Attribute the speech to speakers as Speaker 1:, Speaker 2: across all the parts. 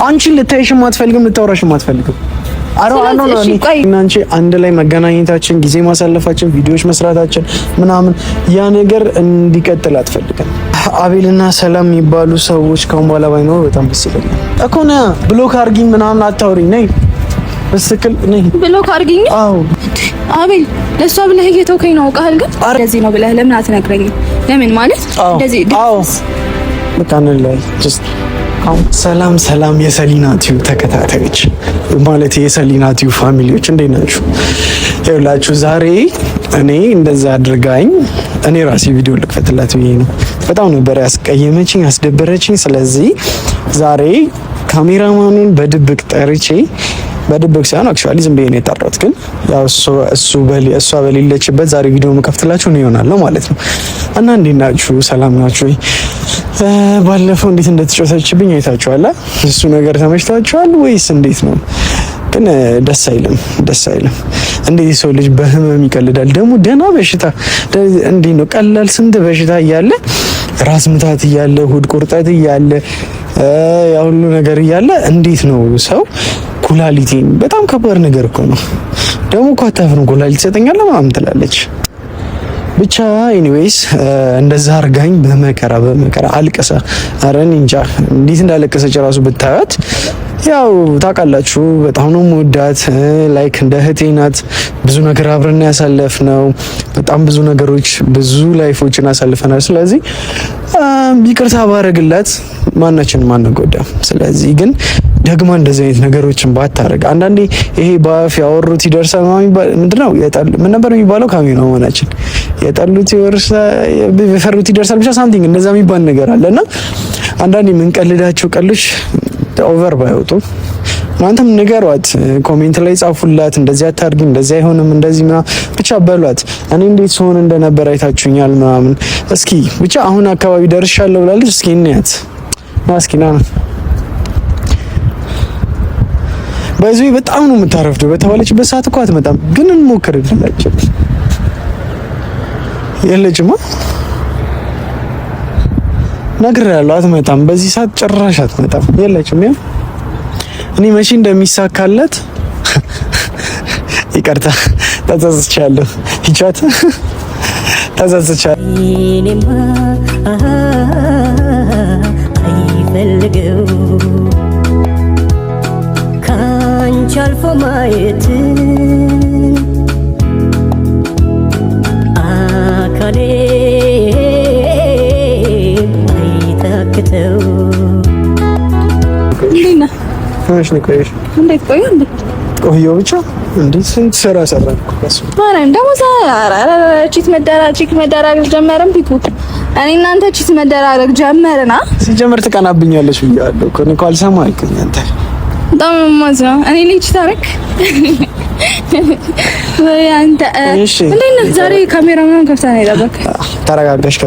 Speaker 1: አንቺን ልታይሽም አትፈልግም፣ ልታወራሽም አትፈልግም። አሮ ነው እናንቺ አንድ ላይ መገናኘታችን፣ ጊዜ ማሳለፋችን፣ ቪዲዮዎች መስራታችን ምናምን ያ ነገር እንዲቀጥል አትፈልግም። አቤልና ሰላም የሚባሉ ሰዎች ካሁን በኋላ ባይኖር በጣም ደስ ይለኛል እኮ ነው። ብሎክ አድርጊኝ ምናምን አታውሪኝ። ነይ በስክል ነይ ብሎክ አድርጊኝ። አዎ አቤል ለሷ ብለህ እየተውከኝ ነው ቃል ግን እንደዚህ ነው ብለህ ለምን አትነግረኝም? ለምን ማለት እንደዚህ አዎ በቃ ነው ላይ just ሰላም ሰላም የሰሊና ቲዩብ ተከታታዮች ማለት የሰሊና ቲዩብ ፋሚሊዎች እንዴት ናችሁ? ይኸውላችሁ ዛሬ እኔ እንደዛ አድርጋኝ እኔ ራሴ ቪዲዮ ልክፈትላት ብዬ ነው። በጣም ነበር ያስቀየመችኝ ያስደበረችኝ። ስለዚህ ዛሬ ካሜራማኑን በድብቅ ጠርቼ በድብቅ ሳይሆን አክቹአሊ ዝም ብዬ ነው የጠራሁት፣ ግን ያው እሷ በሌለችበት ዛሬ ቪዲዮ መከፍትላችሁ ነው ይሆናል ማለት ነው። እና እንዴት ናችሁ? ሰላም ናችሁ? ባለፈው እንዴት እንደተጫወተችብኝ አይታችኋል። እሱ ነገር ተመችቷችኋል ወይስ እንዴት ነው? ግን ደስ አይልም። እንዴት ሰው ልጅ በህመም ይቀልዳል? ደግሞ ደህና በሽታ እንዴት ነው ቀላል ስንት በሽታ እያለ ራስ ምታት እያለ ሆድ ቁርጠት እያለ ያ ሁሉ ነገር እያለ እንዴት ነው ሰው ኩላሊቴን በጣም ከባድ ነገር እኮ ነው። ደግሞ እኮ አታፍርም ኩላሊት ትሰጠኛለህ ምናምን ትላለች። ብቻ ኤኒዌይስ እንደዛ አርጋኝ በመከራ አልቀሳ። ኧረ እኔ እንጃ እንዴት እንዳለቀሰች ራሱ ብታያት። ያው ታውቃላችሁ በጣም ነው የምወዳት። ላይክ እንደ እህቴ ናት። ብዙ ነገር አብረን ያሳለፍነው በጣም ብዙ ነገሮች ብዙ ላይፎችን አሳልፈናል። ስለዚህ ይቅርታ ባረግላት ማናችንም አንጎዳም። ስለዚህ ግን ደግማ እንደዚህ አይነት ነገሮችን ባታረግ። አንዳንዴ ይሄ በአፍ ያወሩት ይደርሳል ምንድነው ምን ነበር የሚባለው? ካሚኖ ማናችን የጠሉት የፈሩት ይደርሳል ብቻ ሳምቲንግ እንደዛ የሚባል ነገር አለና አንዳንዴ የምንቀልዳቸው ቀልዶች ኦቨር ባይወጡ እናንተም ንገሯት፣ ኮሜንት ላይ ጻፉላት። እንደዚህ አታርጊ፣ እንደዚህ አይሆንም፣ እንደዚህ ምናምን ብቻ በሏት። እኔ እንዴት ስሆን እንደነበር አይታችሁኛል ምናምን። እስኪ ብቻ አሁን አካባቢ ደርሻለሁ ብላለች። እስኪ እንያት እስኪ ና በዚህ በጣም ነው የምታረፍደው። በተባለችበት ሰዓት እኮ አትመጣም። ግን እንሞክርላችሁ። የለችማ ነግሬያለሁ፣ አትመጣም። በዚህ ሰዓት ጭራሽ አትመጣም። የለችም። ያ እኔ መቼ እንደሚሳካለት ይቅርታ ተጸጽቻለሁ። ይቻት ተጸጽቻለሁ። እኔማ አይፈልገው ካንቺ አልፎ ማየት አካሌ አይታክተው። እንዴና ታሽ ነቀሽ እንዴት ቆየ? ቆየው ብቻ እንዴት ስንት ስራ ሰራን እኮ ማንም ደግሞ ቺት መደራረግ ጀመረን ቢኩ እኔ እናንተ ቺት መደራረግ ጀመርና ሲጀምር ትቀናብኛለሽ ብያለሁ እኮ እኔ ካልሰማ አይከኝ አንተ በጣም ማዝና እኔ ልጅ ታረክ ወይ አንተ እንዴት ነው ዛሬ ካሜራማን ከፍታ ነው ያደረክ? ተረጋጋሽ።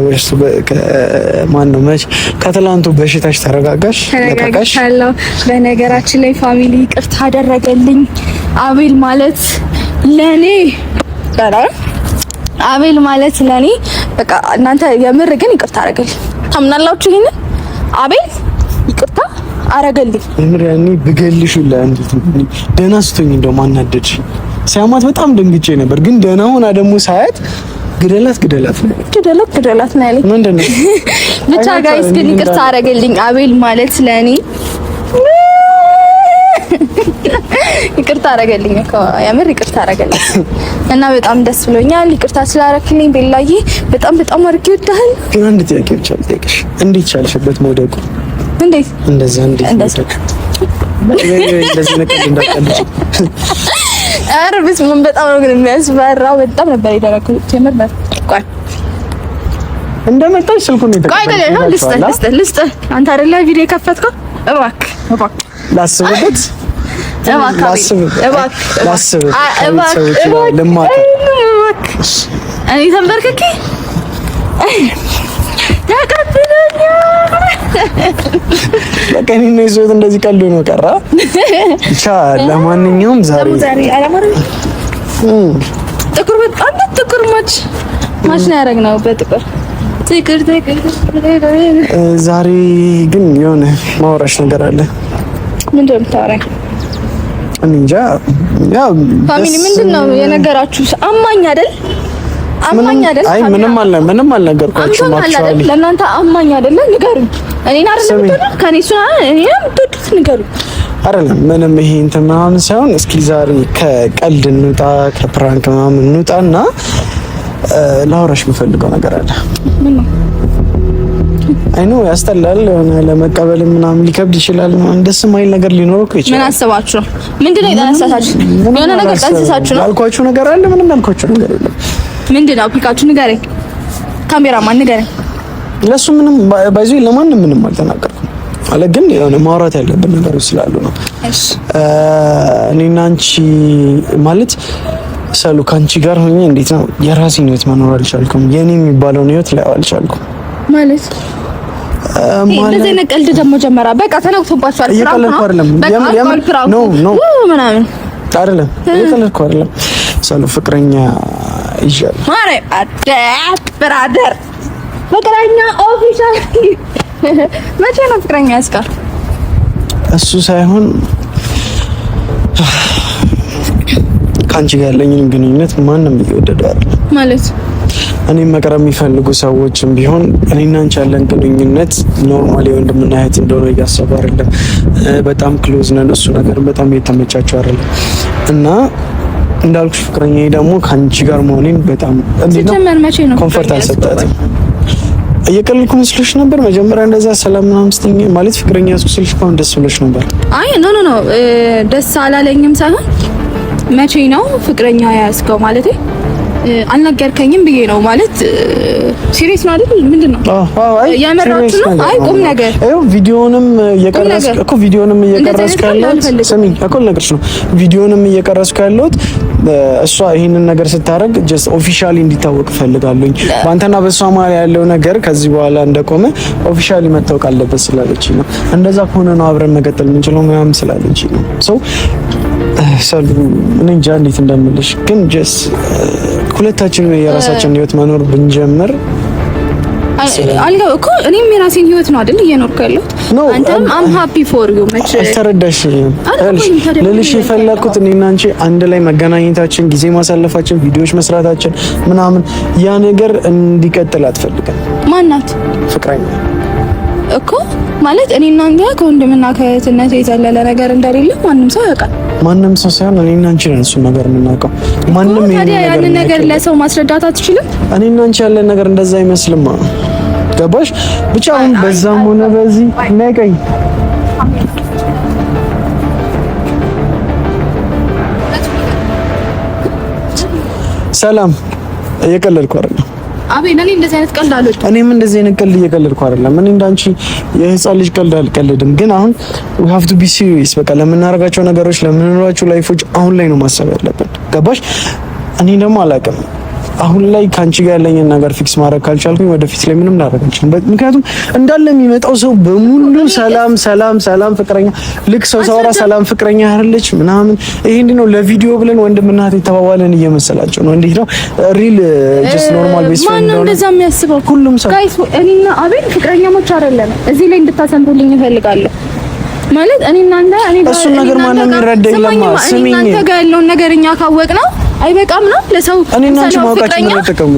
Speaker 1: ማን ነው መች ከትላንቱ በሽታሽ ተረጋጋሽ? ለቀቀሽ? በነገራችን ላይ ፋሚሊ ይቅርታ አደረገልኝ። አቤል ማለት ለኔ በቃ እናንተ የምር ግን ይቅርታ አደረገልኝ። ታምናላችሁ? ይሄን አቤል ይቅርታ አረገልኝ። እምራኒ ብገልሽ ለአንዲት ደህና ስትሆኝ እንደው ማናደድሽ ሲያማት በጣም ደንግጬ ነበር። ግን ደህና ሆና ደግሞ ሳያት ግደላት ነው ያለኝ። ምንድነው ብቻ ጋይስ ግን ይቅርታ አረገልኝ። አቤል ማለት ለኔ ይቅርታ አረገልኝ እኮ የምር ይቅርታ አረገልኝ እና በጣም ደስ ብሎኛል። ይቅርታ ስላረክልኝ ቤላዬ በጣም አድርጌ ወዳል። ግን አንድ ጥያቄ ብቻ ልጠይቅሽ፣ እንዴት ቻልሽበት መውደቁ? እንዴት እንደዚህ እንደዚህ ነገር እንዳቀልሽ አረብስ ምን በጣም ነው ግን የሚያስፈራው። በጣም ነበር የደረኩት የምር በቃ እንደመጣሽ ስልኩን ነው የተቀበለው። ልስጥ አንተ አይደለ ቪዲዮ የከፈትከው? እባክህ ላስብበት እኔ ተንበርክኬ በቃ እኔ ነው ይዞት እንደዚህ ቀልዶ ነው ቀራ። ብቻ ለማንኛውም ዛሬ ጥቁር በጣም ጥቁር ማች ነው ያደረግነው በጥቁር ዛሬ ግን የሆነ ማውራሽ ነገር አለ።
Speaker 2: ምንድነው የምታወራኝ?
Speaker 1: እንጃ ያው
Speaker 2: ፋሚሊ ምንድነው የነገራችሁ? አማኝ አይደል?
Speaker 1: አይ ምንም አልነገርኳችሁም። አክቹአሊ
Speaker 2: ለእናንተ አማኝ አይደለ? ንገሩኝ። እኔን አይደለም ከኔ ንገሩኝ።
Speaker 1: አይደለም ምንም ይሄ እንትን ምናምን ሳይሆን እስኪ ዛሬ ከቀልድ እንውጣ፣ ከፕራንክ ምናምን እንውጣና ላውራሽ የምፈልገው ነገር አለ። ምን ነው? አይኖ ያስጠላል፣ የሆነ ለመቀበል ምናምን ሊከብድ ይችላል። ደስ የማይል ነገር ሊኖረው ይችላል።
Speaker 2: ምን አስባችሁ ነው? ምንድነው የጠነሰሳችሁ? የሆነ ነገር ጠንስሳችሁ ነው?
Speaker 1: ያልኳችሁ ነገር አለ? ምንም ያልኳችሁ ነገር የለም።
Speaker 2: ምንድነው? ፒካችሁ ንገረኝ። ካሜራማን ንገረኝ።
Speaker 1: ለሱ ምንም ባይዞ ለማንም ምንም አልተናገርኩም አለ። ግን የሆነ ማውራት ያለብን ነገሮች ስላሉ ነው።
Speaker 2: እሺ
Speaker 1: እኔና አንቺ ማለት ሰሉ ካንቺ ጋር ሆኜ እንዴት ነው የራሴን ህይወት መኖር አልቻልኩም። የኔ የሚባለውን ህይወት ላይ አልቻልኩም ማለት
Speaker 2: እንደዚህ አይነት ቀልድ ደግሞ ጀመራ። በቃ ተነክቶባችኋል።
Speaker 1: እየቀለድኩ አይደለም። ኖ
Speaker 2: ምናምን
Speaker 1: አይደለም፣ እየቀለድኩ አይደለም። ሰሉ ፍቅረኛ ይሻል
Speaker 2: ማሬ ብራደር ፍቅረኛ ኦፊሻል መቼ ነው ፍቅረኛ ያስቀር?
Speaker 1: እሱ ሳይሆን ከአንቺ ጋር ያለኝን ግንኙነት ማንም እየወደደው አይደለም
Speaker 2: ማለት
Speaker 1: እኔም መቅረብ የሚፈልጉ ሰዎችም ቢሆን እኔና አንቺ ያለን ግንኙነት ኖርማሊ ወንድምና እህት እንደሆነ እያሰቡ አይደለም። በጣም ክሎዝ ነን። እሱ ነገር በጣም እየተመቻቸው አይደለም እና እንዳልኩሽ ፍቅረኛዬ ደግሞ ከአንቺ ጋር መሆኔን በጣም ኮንፈርት አልሰጣትም። እየቀለድኩ መስሎሽ ነበር መጀመሪያ እንደዛ ሰላም ምናምን ስትኝ ማለት ፍቅረኛ ያዝኩ ስልሽ እኮ ደስ ብሎሽ ነበር።
Speaker 2: አይ ኖ ደስ አላለኝም ሳይሆን መቼ ነው ፍቅረኛ ያዝከው ማለት አልነገርከኝም ብዬ ነው ማለት ሲሪየስ ነው አይደል? ምንድነው? ያመራችሁ ነው? አይ ቁም ነገር
Speaker 1: ቪዲዮንም እየቀረስኩ ያለሁት ስሚኝ እኮ ልነግርሽ ነው። ቪዲዮንም እየቀረስኩ ያለሁት እሷ ይሄንን ነገር ስታደርግ ጀስት ኦፊሻሊ እንዲታወቅ ፈልጋለሁኝ። በአንተና በእሷ መሀል ያለው ነገር ከዚህ በኋላ እንደቆመ ኦፊሻሊ መታወቅ አለበት ስላለች ነው። እንደዛ ከሆነ ነው አብረን መቀጠል የምንችለው ምናምን ስላለች ነው። ሰሉ እኔ እንጃ እንዴት እንደምልሽ ግን ጀስት ሁለታችንም የራሳችንን ህይወት መኖር ብንጀምር
Speaker 2: አልገው እኮ እኔም የራሴን ህይወት ነው አይደል እየኖርኩ ያለሁት። አንተም አም ሃፒ ፎር ዩ መች
Speaker 1: ተረዳሽ? ልልሽ የፈለኩት እኔና አንቺ አንድ ላይ መገናኘታችን፣ ጊዜ ማሳለፋችን፣ ቪዲዮዎች መስራታችን ምናምን ያ ነገር እንዲቀጥል አትፈልግም።
Speaker 2: ማናት?
Speaker 1: ፍቅረኛ
Speaker 2: እኮ ማለት እኔ እናንተ ከወንድምና ከእህትነት የዘለለ ነገር እንደሌለ ማንም ሰው ያውቃል።
Speaker 1: ማንም ሰው ሳይሆን እኔና አንቺ ነን እሱን ነገር የምናውቀው። ማንም
Speaker 2: ያንን ነገር ለሰው ማስረዳት አትችልም።
Speaker 1: እኔና አንቺ ያለን ነገር እንደዛ አይመስልም። ገባሽ? ብቻ አሁን በዛም ሆነ በዚህ ነቀኝ ሰላም እየቀለድኩ አይደለም።
Speaker 2: አቤል እኔ እንደዚህ አይነት ቀልድ አልወድም።
Speaker 1: እኔም እንደዚህ አይነት ቀልድ እየቀለድኩ አይደለም። እኔ እንዳንቺ የህፃን ልጅ ቀልድ አልቀልድም። ግን አሁን we have to be serious። በቃ ለምናደርጋቸው ነገሮች ለምንኖራቸው ላይፎች አሁን ላይ ነው ማሰብ ያለብን። ገባሽ? እኔ ደግሞ አላውቅም አሁን ላይ ካንቺ ጋር ያለኝን ነገር ፊክስ ማድረግ ካልቻልኩኝ ወደፊት ላይ ምንም ላደርግ አልችልም። ምክንያቱም እንዳለ የሚመጣው ሰው በሙሉ ሰላም ፍቅረኛ ልክ ሰው ሳወራ ሰላም ፍቅረኛ አይደለች ምናምን ይሄ እንዴ ነው ለቪዲዮ ብለን ወንድምና እህት የተባባለን እየመሰላቸው ነው። እንዴት ነው ሪል ጀስት ኖርማል ቤስ ፍሬንድ ነው
Speaker 2: እንደዛ የሚያስበው
Speaker 1: ሁሉም ሰው።
Speaker 2: ጋይስ እኔና አቤል ፍቅረኛሞች አይደለም። እዚህ ላይ እንድታሰምቱልኝ እፈልጋለሁ። ማለት እኔ
Speaker 1: እሱን ነገር ማንም ይረዳኝ ለማ ስሚኝ
Speaker 2: እናንተ ጋር ያለውን ነገር እኛ ካወቅነው አይበቃም ነው ለሰው
Speaker 1: እኔና አንቺ ማውቃችን ምን ተጠቀሙ?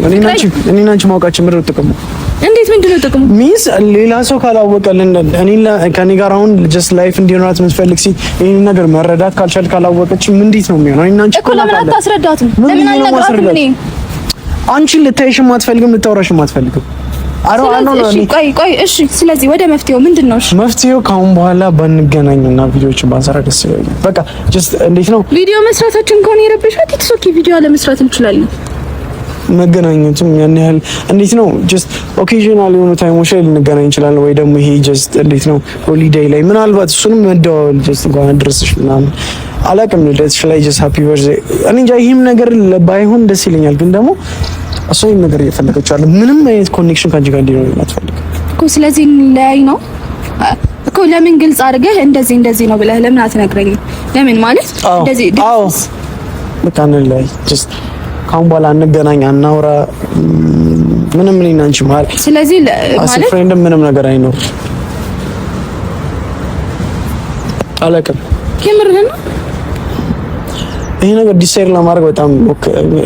Speaker 1: እኔና አንቺ ማውቃችን ምን ተጠቀሙ?
Speaker 2: እንዴት ምንድነው ጥቅሙ?
Speaker 1: ሚስ ሌላ ሰው ካላወቀልን ከኔ ጋር አሁን ጀስት ላይፍ እንዲኖራት የምትፈልግ ሲ ይሄን ነገር መረዳት ካልቻል ካላወቀች ምን እንዴት ነው የሚሆነው? እኔና አንቺ
Speaker 2: እኮ ለምን አታስረዳትም? ለምን አልነግራትም? እኔ
Speaker 1: አንቺን ልታይሽም አትፈልግም፣ ልታወራሽም አትፈልግም።
Speaker 2: ቆይ እሺ፣ ስለዚህ ወደ መፍትሄው ምንድነው? እሺ
Speaker 1: መፍትሄው ካሁን በኋላ ባንገናኝና ቪዲዮዎችን ባንሰራ ደስ ይለኛል። በቃ ጀስት እንዴት ነው
Speaker 2: ቪዲዮ መስራታችን ከሆነ የረበሻት ኢትስ ቪዲዮ ለመስራት እንችላለን።
Speaker 1: መገናኘቱም ያን ያህል እንዴት ነው ጀስት ኦኬዥናል የሆኑ ታይሞች ላይ ልንገናኝ እንችላለን። ወይ ደግሞ ይሄ ጀስት እንዴት ነው ሆሊዴይ ላይ ምናልባት እሱንም መደዋወል ጀስት እንኳን አድረስሽ ምናምን አላውቅም። ልደትሽ ላይ ጀስት ሃፒ በርዝዴይ እኔ እንጃ ይሄም ነገር ባይሆን ደስ ይለኛል። ግን ደግሞ እሷ ይሄን ነገር እየፈለገች አለ ምንም አይነት ኮኔክሽን ካንቺ ጋር እንዲኖር አትፈልግም
Speaker 2: እኮ። ስለዚህ ላይ ነው እኮ ለምን ግልጽ አድርገህ እንደዚህ ነው ብለህ ለምን አትነግረኝም? ለምን ማለት እንደዚህ
Speaker 1: በቃ ላይ ጀስት ካሁን በኋላ እንገናኝ አናውራ ምንም እኔና አንቺ ማለት
Speaker 2: ስለዚህ ማለት
Speaker 1: ፍሬንድ ምንም ነገር አይኖር። አላውቅም።
Speaker 2: ከምርህን
Speaker 1: ይሄ ነገር ዲሳይድ ለማድረግ በጣም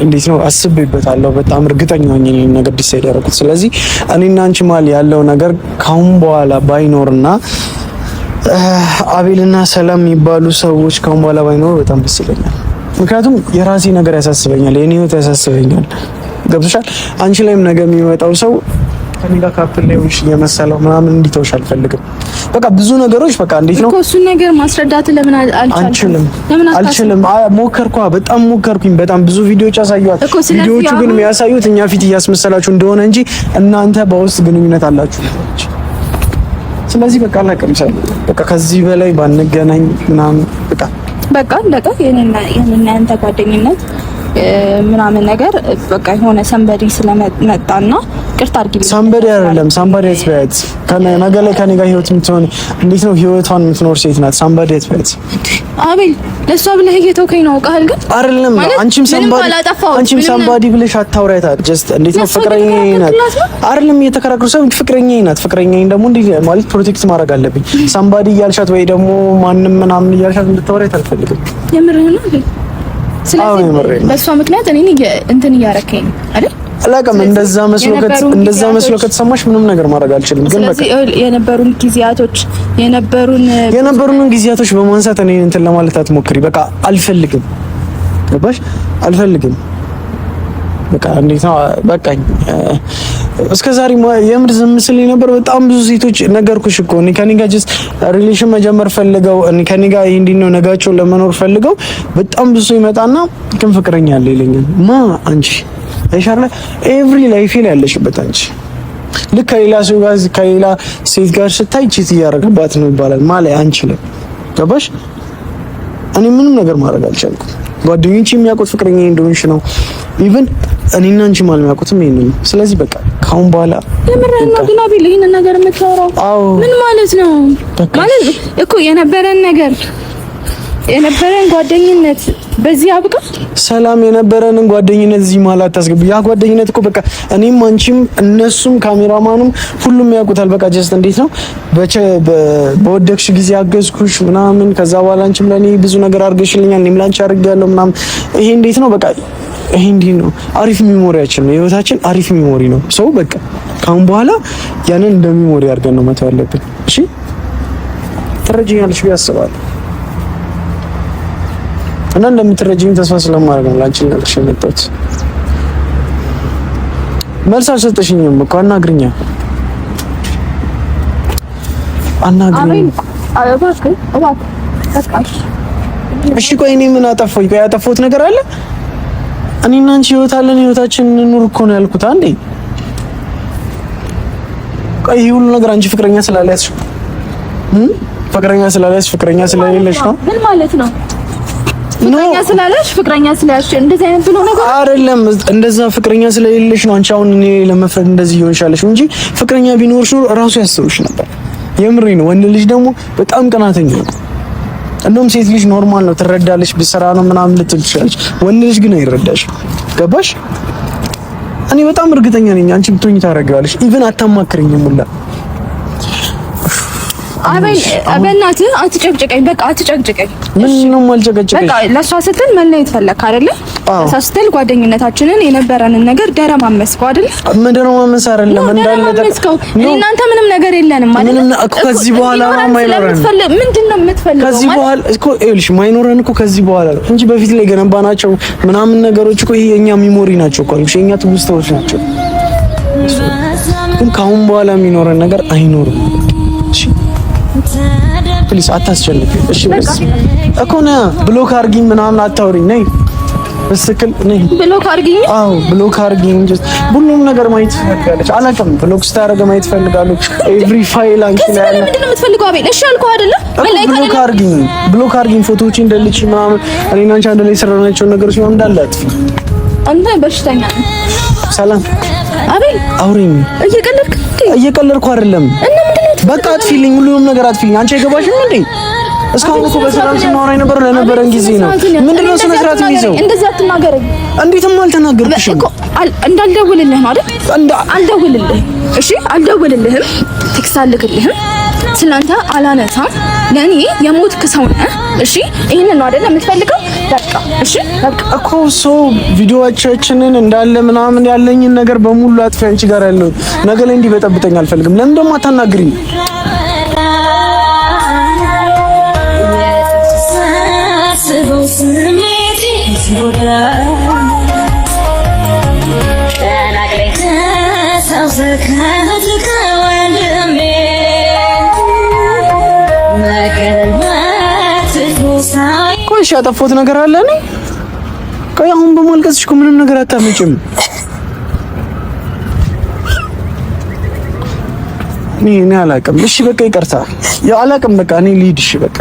Speaker 1: እንዴት ነው አስቤበታለሁ። በጣም እርግጠኛ ነኝ ይሄን ነገር ዲሳይድ ያደረኩት። ስለዚህ እኔና አንቺ መሀል ያለው ነገር ካሁን በኋላ ባይኖርና አቤልና ሰላም የሚባሉ ሰዎች ካሁን በኋላ ባይኖር በጣም ደስ ይለኛል። ምክንያቱም የራሴ ነገር ያሳስበኛል፣ የኔ ህይወት ያሳስበኛል። ገብቶሻል? አንቺ ላይም ነገ የሚመጣው ሰው ከኔ ጋር ካፕል ላይ ሆነሽ እየመሰለው ምናምን እንዲተውሽ አልፈልግም። በቃ ብዙ ነገሮች በቃ እንዴት ነው
Speaker 2: እኮ እሱን ነገር ማስረዳት ለምን
Speaker 1: አልችልም? ሞከርኳ፣ በጣም ሞከርኩኝ። በጣም ብዙ ቪዲዮዎች ያሳዩት። ቪዲዮዎቹ ግን የሚያሳዩት እኛ ፊት እያስመሰላችሁ እንደሆነ እንጂ እናንተ በውስጥ ግንኙነት አላችሁ። ስለዚህ በቃ አላውቅም። በቃ ከዚህ በላይ ባንገናኝ ምናምን በቃ እንደቃ የኔና ያንተ ጓደኝነት ምናምን ነገር በቃ የሆነ ሰንበዲ ስለመጣና ቅርታ አድርጊልኝ። ሰንበዲ አይደለም፣ ሰንበዲ አትበያት። ነገ ላይ ከኔ ጋር ህይወት የምትሆን እንዴት ነው ህይወቷን የምትኖር ሴት ናት። ሰንበዲ አትበያት። አቤል ለሷ ብለህ እየተውከኝ ነው ቃል ግን አይደለም። አንቺም ሰንበዲ ብለሽ አታውሪያት። ጀስት እንዴት ነው ፍቅረኛዬ ናት አይደለም እየተከራከሩ ሰው ፍቅረኛዬ ናት። ፍቅረኛዬ ደግሞ እንዴት ማለት ፕሮቴክት ማድረግ አለብኝ። ሰንበዲ እያልሻት ወይ ደግሞ ማንም ምናምን እያልሻት እንድታወሪያት አልፈልግም። የምርህ ነው ግን ስለዚህ በሷ ምክንያት እኔ እንትን እያረከኝ አይደል? አላውቅም። እንደዛ መስሎ ከተሰማሽ ምንም ነገር ማድረግ አልችልም። ግን በቃ የነበሩን ጊዜያቶች በማንሳት እኔ እንትን ለማለት አትሞክሪ። በቃ አልፈልግም። ገባሽ? አልፈልግም። በቃ እንዴት ነው በቃኝ። እስከዛሬ የምር ዝም ስል ነበር። በጣም ብዙ ሴቶች ነገርኩሽ እኮ እኔ ከኔ ጋር ጀስት ሪሌሽን መጀመር ፈልገው እኔ ከኔ ጋር እንዲህ ነው ነጋቸው ለመኖር ፈልገው በጣም ብዙ ይመጣና ግን ፍቅረኛ አለ ይለኛል። አንቺ አይሻለ ኤቭሪ ላይፍ ላይ ያለሽበት አንቺ ልክ ከሌላ ሴት ጋር ስታይ ቺት እያደረገባት ነው ይባላል ማለት አንቺ ላይ ገባሽ? እኔ ምንም ነገር ማድረግ አልቻልኩም። ጓደኞቼ የሚያውቁት ፍቅረኛ እንደሆንሽ ነው። ኢቭን እኔና አንቺ ማለት የሚያውቁትም ይሄንን ነው። ስለዚህ በቃ ካሁን በኋላ የምረን ነው ግን አቤል ይሄን ነገር የምታወራው ምን ማለት ነው? ማለት እኮ የነበረን ጓደኝነት በዚህ አብቃ። ሰላም የነበረንን ጓደኝነት እዚህ ማለት አታስገቢ። ያ ጓደኝነት እኮ በቃ እኔም አንቺም እነሱም ካሜራማኑም ሁሉም ያውቁታል። በቃ ጀስት እንዴት ነው በወደቅሽ ጊዜ አገዝኩሽ ምናምን፣ ከዛ በኋላ አንቺም ለኔ ብዙ ነገር አድርገሽልኛል፣ እኔም ላንቺ አድርጌያለሁ ምናምን። ይሄ እንዴት ነው በቃ ይሄ እንዴት ነው አሪፍ ሚሞሪያችን ነው፣ የህይወታችን አሪፍ ሚሞሪ ነው። ሰው በቃ ካሁን በኋላ ያንን እንደ ሚሞሪ አድርገን ነው መተው ያለብን። እሺ ትረጂኛለሽ ብዬ አስባለሁ እና እንደምትረጂኝ ተስፋ ስለማድረግ ነው ላንቺ ልነግርሽ የመጣሁት። መልስ አልሰጠሽኝም እኮ አናግሪኛ። እሺ ቆይ እኔ ምን አጠፋሁኝ? ቆይ ያጠፋሁት ነገር አለ? እኔና አንቺ ህይወት አለን፣ ህይወታችንን እንኑር እኮ ነው ያልኩት። አንዴ ቆይ ይሄ ሁሉ ነገር አንቺ ፍቅረኛ ስላለያዝሽ ፍቅረኛ ስለሌለሽ ነው? ምን ማለት ነው? ፍቅረኛ ስለያዝሽ እንደዚህ አይነት ብሎ ነገር አይደለም። እንደዛ ፍቅረኛ ስለሌለሽ ነው አንቺ አሁን እኔ ለመፍረድ እንደዚህ ይሆንሻለሽ እንጂ ፍቅረኛ ቢኖርሽ ኖሮ እራሱ ያስብሽ ነበር። የምሬ ነው። ወንድ ልጅ ደግሞ በጣም ቀናተኛ ነው። እንደውም ሴት ልጅ ኖርማል ነው ትረዳለች፣ ብሰራ ነው ምናምን ልትል ትችላለች። ወንድ ልጅ ግን አይረዳሽ። ገባሽ? እኔ በጣም እርግጠኛ ነኝ አንቺ ብትሆኚ ታደርጊዋለሽ። ኢቭን አታማክረኝም ሁላ። በእናትህ አትጨቅጭቀኝ፣ በቃ አትጨቅጭቀኝ። ምን ነው የማልጨቀጭቀኝ? በቃ ለእሷ ስትል መለየት ፈለክ አይደለ? ለእሷ ስትል ጓደኝነታችንን የነበረንን ነገር ደረማመስከው አይደለ? መደረማመስ አይደለም እንዳለ እናንተ ምንም ነገር የለንም ማለት ነው። ከዚህ በኋላ ማይኖረን ምንድን ነው የምትፈልገው? ከዚህ በኋላ እኮ ይኸውልሽ ማይኖረን እኮ ከዚህ በኋላ ነው እንጂ በፊት ላይ ገነባናቸው ምናምን ነገሮች እኮ ይሄ የኛ ሚሞሪ ናቸው እኮ የኛ ትውስታዎች ናቸው። ግን ከአሁን በኋላ የሚኖረን ነገር አይኖርም። እሺ ፕሊስ አታስጨንቂ። እሺ እኮ ነው ብሎክ አድርጊኝ ምናምን አታውሪኝ። ነይ በስክል ነይ ብሎክ አድርጊኝ። አዎ ብሎክ አድርጊኝ። ጀስት ሁሉም ነገር ማየት ትፈልጋለች። አላውቅም ብሎክ ስታደርግ ማየት ትፈልጋለሁ። ኤቭሪ ፋይል አንቺ ላይ አለ። ምንድን ነው የምትፈልገው? አቤል እሺ አልኩህ አይደለ? ብሎክ አድርጊኝ ፎቶዎችን እንደልጭ ምናምን እኔና አንቺ አንድ ላይ የሰራናቸው ነገሮች ምናምን እንዳላት አንተ በሽተኛ ነህ። ሰላም አቤል አውሪኝ። እየቀለድኩ አይደለም። እና ምንድን ነው በቃ አትፊልኝ፣ ሁሉንም ነገር አትፊልኝ። አንቺ አይገባሽም እንዴ? እስካሁን እኮ በሰላም ስናወራ ነበር። ለነበረን ጊዜ ነው። ምንድነው ስነ ስርዓት የሚይዘው?
Speaker 2: እንደዛ አትናገረኝ።
Speaker 1: እንዴትም አልተናገርኩሽም
Speaker 2: እኮ እንዳልደውልልህ ነው አይደል? አልደውልልህም። እሺ አልደውልልህም፣ ቴክስት አልክልህም፣ ስላንተ አላነሳም። ለኔ የሞትክ ሰው ነህ። እሺ ይሄንን ነው አይደል የምትፈልገው? በቃ እሺ በቃ
Speaker 1: እኮ ሰው ቪዲዮዎቻችንን እንዳለ ምናምን ያለኝን ነገር በሙሉ አጥፊ አንቺ ጋር ያለው ነገር ላይ እንዲበጠብጠኝ አልፈልግም። ለምን ደግሞ አታናግሪኝ? ቆይ ያጠፋሁት ነገር አለ እኔ? ቆይ አሁን በማልቀስሽ እኮ ምንም ነገር አታመጭም። እኔ አላውቅም። እሺ በቃ ይቅርታ። ያው አላውቅም። በቃ እኔ ልሂድ። እሺ በቃ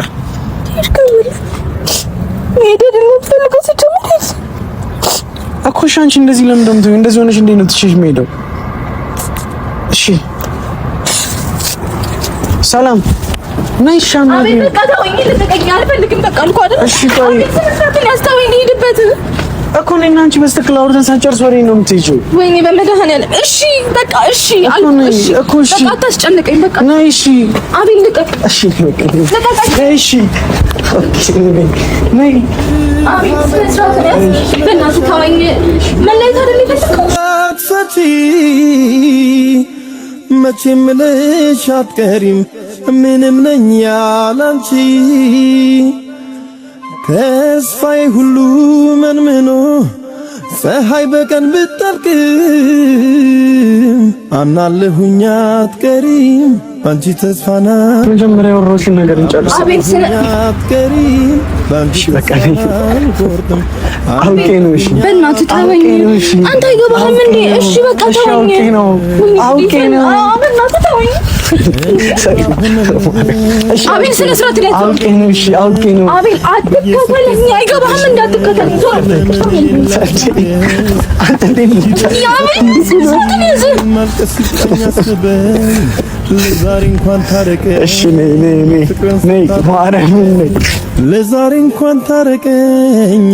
Speaker 1: እኮ እሺ። አንቺ እንደዚህ ለምን እንደምትሆኚ እንደዚህ ሆነሽ እንዴት ነው ትሽሽ የምሄደው? እሺ ሰላም ነይ። ሻማ
Speaker 2: አቤት በቃ ተወኝ፣ ልቀቀኝ፣ አልፈልግም። በቃ አልኩ አይደል?
Speaker 1: እሺ ቆይ
Speaker 2: ያስተወኝ ልሂድበት
Speaker 1: እኮ እኔና አንቺ በስተክል አውርተን ሳንጨርስ ወሬ ነው የምትሄጂው?
Speaker 2: ወይኔ በመድኃኒዓለም። እሺ በቃ እሺ አልኩሽ
Speaker 1: እኮ እሺ
Speaker 2: በቃ አታስጨንቀኝ። በቃ
Speaker 1: ነይ። እሺ
Speaker 2: አቤል ልቀቅ።
Speaker 1: እሺ በቃ ነይ። እሺ ኦኬ ነይ።
Speaker 2: አቤል ስራት ነው። በእናትህ ተወኝ። መለየት አይደል የፈለከው?
Speaker 3: ፈቲ መቼም ልሽ አትቀሪም ምንም ነኝ ያላንቺ ተስፋዬ ሁሉ መንምኖ ፀሐይ በቀን ብትጠልቅም አምናለሁኝ አትቀሪም ባንቺ ተስፋና
Speaker 1: መጀመሪያ ወሮሽን ነገር እንጨርስ።
Speaker 2: አቤል
Speaker 3: አትቀሪም ባንቺ በቃ
Speaker 1: አውቄ ነው። እሺ
Speaker 2: በእናትህ ተወኝ። አንተ አይገባህም እንዴ? እሺ በቃ ተወኝ።
Speaker 1: አውቄ ነው።
Speaker 2: በእናትህ ተወኝ። አቤል ስነ ስርዓት ላይ
Speaker 1: አውቄ ነው። እሺ አውቄ ነው።
Speaker 2: አቤል አትከተለኝ። አይገባህም እንዳትከተለኝ።
Speaker 1: አንተ
Speaker 3: ለዛሬ እንኳን ታረቀ።
Speaker 1: እሺ ነይ ማርያም ነይ።
Speaker 3: ለዛሬ እንኳን ታረቀኝ